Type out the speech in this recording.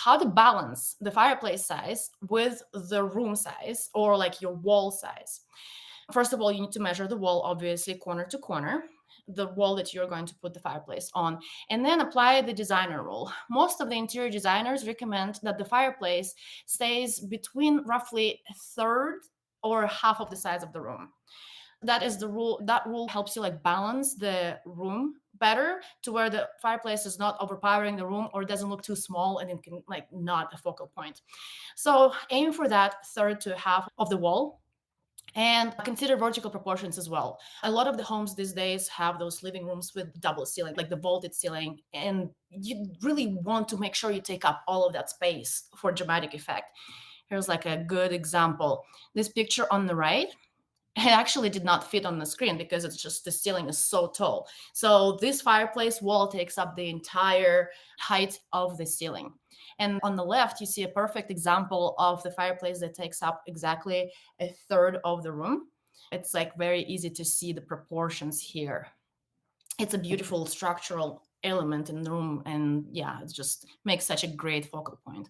how to balance the fireplace size with the room size or like your wall size. First of all, you need to measure the wall, obviously, corner to corner, the wall that you're going to put the fireplace on, and then apply the designer rule. Most of the interior designers recommend that the fireplace stays between roughly a third or half of the size of the room. That is the rule. That rule helps you like balance the room better to where the fireplace is not overpowering the room or doesn't look too small and it can like not a focal point. So aim for that third to half of the wall, and consider vertical proportions as well. A lot of the homes these days have those living rooms with double ceiling, like the vaulted ceiling, and you really want to make sure you take up all of that space for dramatic effect. Here's like a good example. This picture on the right, it actually did not fit on the screen because it's just the ceiling is so tall. So this fireplace wall takes up the entire height of the ceiling. And on the left, you see a perfect example of the fireplace that takes up exactly a third of the room. It's like very easy to see the proportions here. It's a beautiful structural element in the room. And yeah, it just makes such a great focal point.